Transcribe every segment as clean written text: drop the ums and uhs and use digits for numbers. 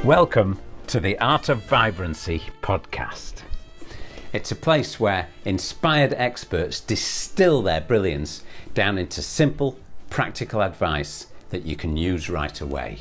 Welcome to the Art of Vibrancy podcast. It's a place where inspired experts distill their brilliance down into simple, practical advice that you can use right away.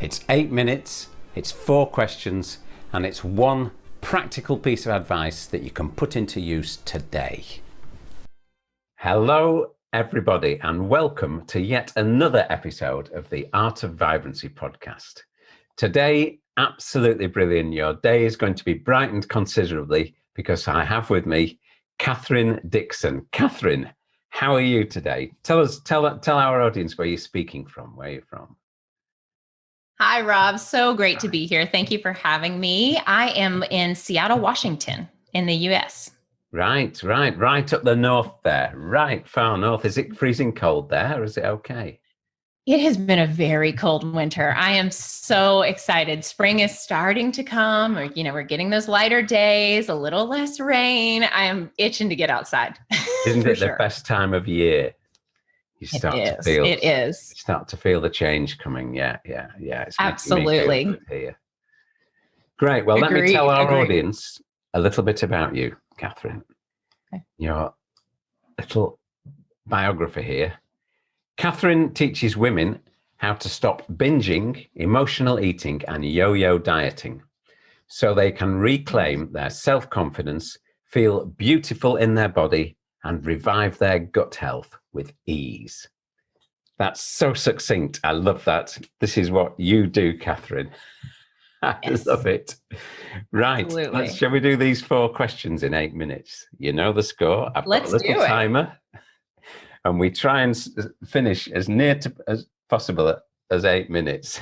It's 8 minutes, it's 4 questions, and it's one practical piece of advice that you can put into use today. Hello, everybody, and welcome to yet another episode of the Art of Vibrancy podcast. Today, absolutely brilliant. Your day is going to be brightened considerably because I have with me Catherine Dickson. Catherine, how are you today? Tell our audience where you're speaking from, where you're from. Hi, Rob. So great to be here. Thank you for having me. I am in Seattle, Washington, in the U.S. Right up the north there, right far north. Is it freezing cold there, or is it okay? It has been a very cold winter. I am so excited. Spring is starting to come. We're getting those lighter days, a little less rain. I am itching to get outside. Isn't it the best time of year? You start to feel the change coming. Yeah. It's absolutely here. Great. Well, let me tell our audience a little bit about you, Catherine. Okay. Your little biography here. Catherine teaches women how to stop binging, emotional eating, and yo-yo dieting so they can reclaim their self-confidence, feel beautiful in their body, and revive their gut health with ease. That's so succinct. I love that. This is what you do, Catherine. I love it. Right. Shall we do these 4 questions in 8 minutes? You know the score. I've got a little timer. And we try and finish as near to as possible as 8 minutes.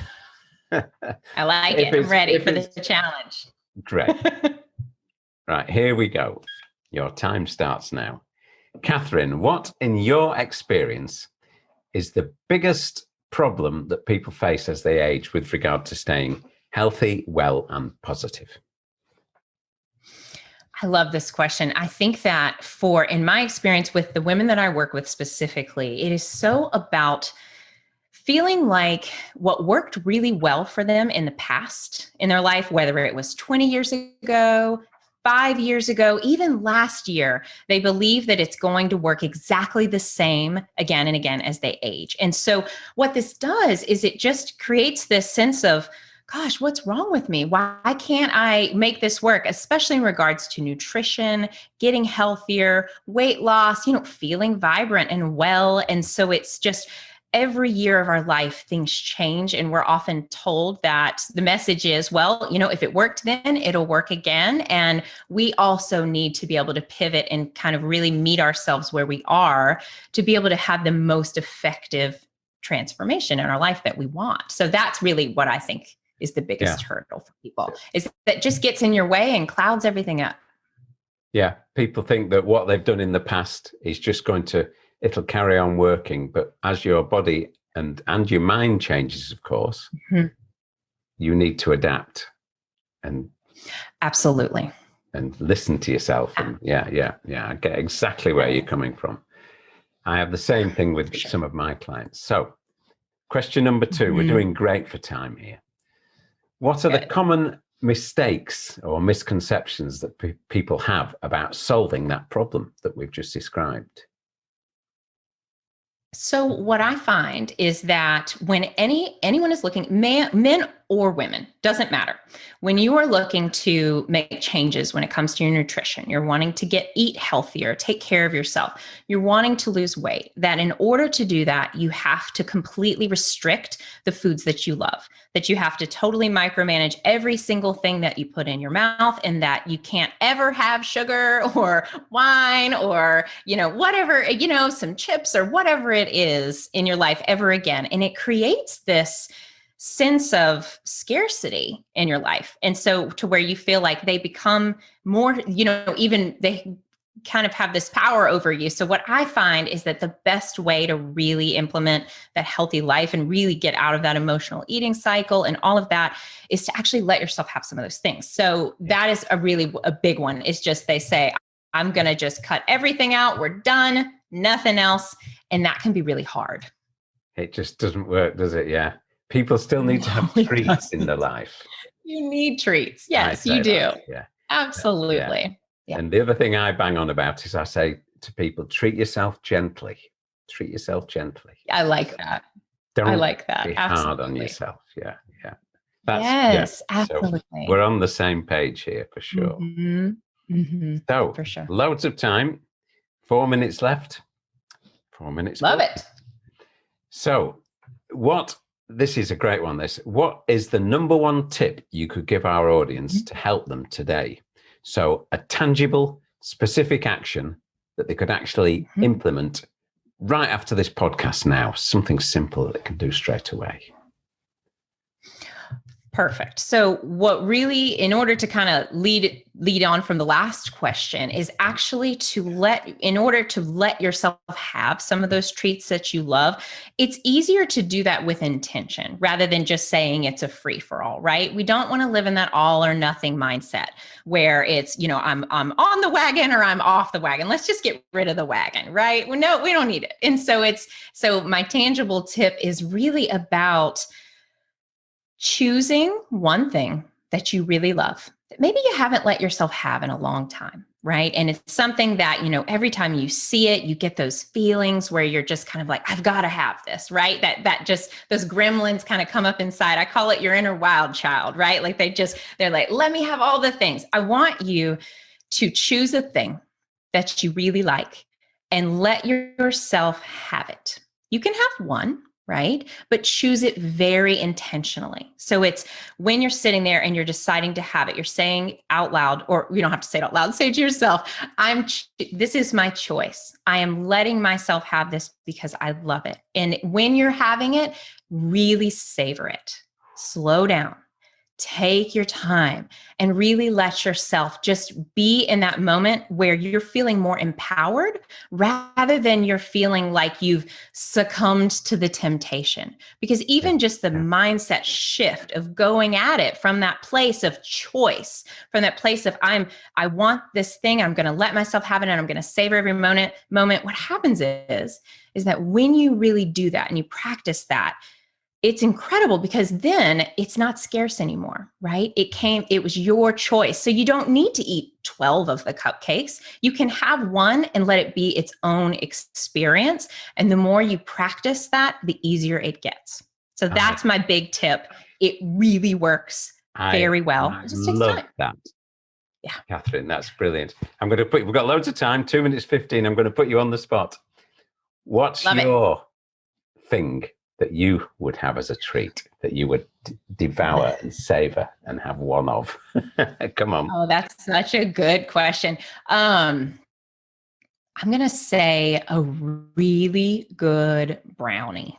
I like it. I'm ready for the challenge. Great. Right, here we go. Your time starts now. Catherine, what, in your experience, is the biggest problem that people face as they age with regard to staying healthy, well, and positive? I love this question. I think that in my experience with the women that I work with specifically, it is so about feeling like what worked really well for them in the past in their life, whether it was 20 years ago, 5 years ago, even last year, they believe that it's going to work exactly the same again and again as they age. And so what this does is it just creates this sense of, gosh, what's wrong with me? Why can't I make this work? Especially in regards to nutrition, getting healthier, weight loss, feeling vibrant and well. And so it's just every year of our life, things change. And we're often told that the message is, well, if it worked then, it'll work again. And we also need to be able to pivot and kind of really meet ourselves where we are to be able to have the most effective transformation in our life that we want. So that's really what I think is the biggest hurdle for people, is that just gets in your way and clouds everything up. Yeah, people think that what they've done in the past is just it'll carry on working. But as your body and your mind changes, of course, you need to adapt and absolutely and listen to yourself. And I get exactly where you're coming from. I have the same thing with some of my clients. So question number 2, we're doing great for time here. What are the common mistakes or misconceptions that people have about solving that problem that we've just described? So what I find is that when anyone is looking, men or women, doesn't matter. When you are looking to make changes when it comes to your nutrition, you're wanting to eat healthier, take care of yourself, you're wanting to lose weight, that in order to do that, you have to completely restrict the foods that you love, that you have to totally micromanage every single thing that you put in your mouth, and that you can't ever have sugar or wine or, whatever, some chips or whatever it is in your life ever again. And it creates this sense of scarcity in your life. And so to where you feel like they become more, even they kind of have this power over you. So what I find is that the best way to really implement that healthy life and really get out of that emotional eating cycle and all of that is to actually let yourself have some of those things. So that is a big one. It's just, they say, I'm going to just cut everything out. We're done, nothing else. And that can be really hard. It just doesn't work, does it? Yeah. People still need to have Lonely treats in their cousins. life. You need treats. I Yes, you say do. that, yeah. Yeah. Absolutely. Yeah. And the other thing I bang on about is I say to people, treat yourself gently. Treat yourself gently. I like that. I Don't like that. be hard on Absolutely. yourself. Yeah. Yeah. Yeah. Yes, So absolutely. we're on the same page here for sure. Mm-hmm. Mm-hmm. So For sure. loads of time. 4 minutes left. 4 minutes. Love 40. it. So this is a great one. What is the number one tip you could give our audience to help them today? So a tangible, specific action that they could actually implement right after this podcast now, something simple that they can do straight away. Perfect. So what really, in order to kind of lead on from the last question, is actually in order to let yourself have some of those treats that you love, it's easier to do that with intention rather than just saying it's a free for all, right? We don't want to live in that all or nothing mindset where it's, I'm on the wagon or I'm off the wagon. Let's just get rid of the wagon, right? Well, no, we don't need it. And so my tangible tip is really about choosing one thing that you really love that maybe you haven't let yourself have in a long time, right? And it's something that, every time you see it, you get those feelings where you're just kind of like, I've got to have this, right? That just, those gremlins kind of come up inside. I call it your inner wild child, right? Like they're like, let me have all the things. I want you to choose a thing that you really like and let yourself have it. You can have one, right? But choose it very intentionally. So it's when you're sitting there and you're deciding to have it, you're saying out loud, or you don't have to say it out loud, say it to yourself, this is my choice. I am letting myself have this because I love it. And when you're having it, really savor it. Slow down. Take your time and really let yourself just be in that moment where you're feeling more empowered rather than you're feeling like you've succumbed to the temptation. Because even just the mindset shift of going at it from that place of choice, from that place of I want this thing, I'm going to let myself have it and I'm going to savor every moment. What happens is that when you really do that and you practice that, it's incredible because then it's not scarce anymore, right? It was your choice. So you don't need to eat 12 of the cupcakes. You can have one and let it be its own experience. And the more you practice that, the easier it gets. So that's my big tip. It really works very well. I It just takes love time. that. Yeah. we've Catherine, that's brilliant. We've got loads of time, 2 minutes 15. I'm going to put you on the spot. What's your thing that you would have as a treat that you would devour and savor and have one of? Come on. Oh, that's such a good question. I'm going to say a really good brownie.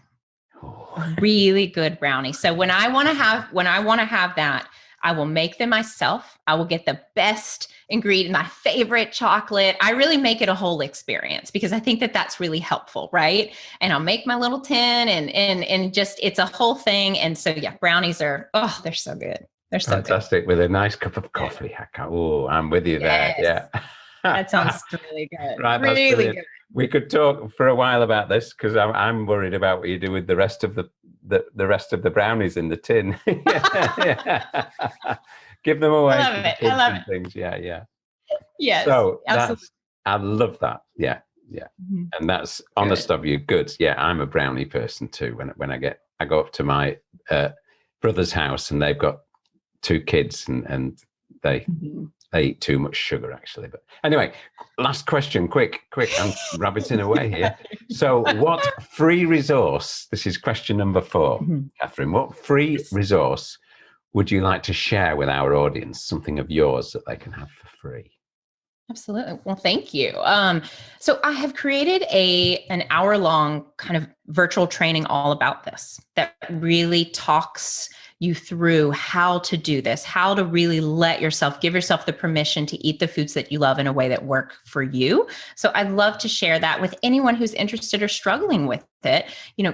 Really good brownie. So when I want to have that, I will make them myself. I will get the best ingredient, my favorite chocolate. I really make it a whole experience because I think that that's really helpful, right? And I'll make my little tin and just it's a whole thing. And so yeah, brownies they're so good. They're so fantastic good. With a nice cup of coffee. I'm with you there. Yeah. That sounds really good. Right, that's really brilliant. good. We could talk for a while about this because I'm worried about what you do with the rest of the rest of the brownies in the tin. Give them away to the kids and things. Yeah. Yes. So absolutely. I love that. Yeah. Mm-hmm. And that's honest of you. Good. Yeah, I'm a brownie person too. When I go up to my brother's house and they've got 2 kids and they eat too much sugar actually. But anyway, last question, quick, I'm rabbiting away here. So what free resource, this is question number 4, Catherine, what free resource would you like to share with our audience, something of yours that they can have for free? Absolutely. Well, thank you. So I have created an hour-long kind of virtual training all about this that really talks you through how to do this, how to really give yourself the permission to eat the foods that you love in a way that work for you. So I'd love to share that with anyone who's interested or struggling with it.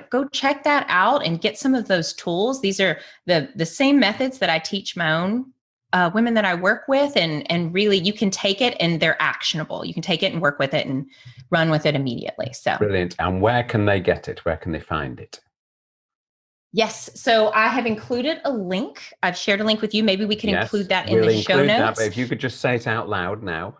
Go check that out and get some of those tools. These are the same methods that I teach my own women that I work with, and really you can take it and they're actionable. You can take it and work with it and run with it immediately. So brilliant. And where can they get it? Where can they find it? Yes. So I have included a link. I've shared a link with you. Maybe we can include that in we'll the show include that, notes. but if you could just say it out loud now.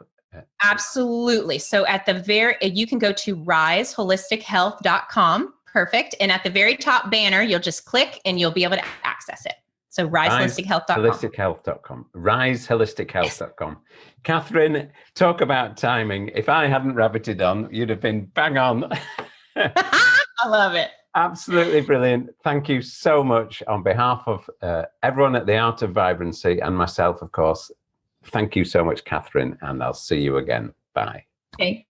Absolutely. So you can go to riseholistichealth.com. Perfect. And at the very top banner, you'll just click and you'll be able to access it. So riseholistichealth.com. Riseholistichealth.com. Riseholistichealth.com. Catherine, talk about timing. If I hadn't rabbited on, you'd have been bang on. I love it. Absolutely brilliant. Thank you so much on behalf of everyone at the Art of Vibrancy and myself, of course. Thank you so much, Catherine, and I'll see you again. Bye. Okay.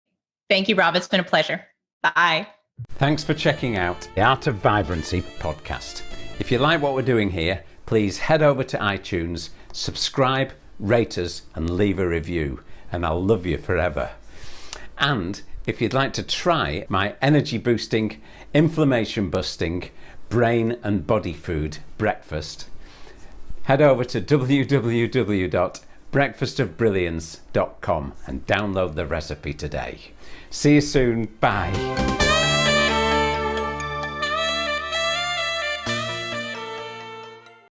Thank you, Rob. It's been a pleasure. Bye. Thanks for checking out the Art of Vibrancy podcast. If you like what we're doing here, please head over to iTunes, subscribe, rate us, and leave a review, and I'll love you forever. And if you'd like to try my energy boosting, inflammation busting, brain and body food breakfast, head over to www.breakfastofbrilliance.com and download the recipe today. See you soon. Bye.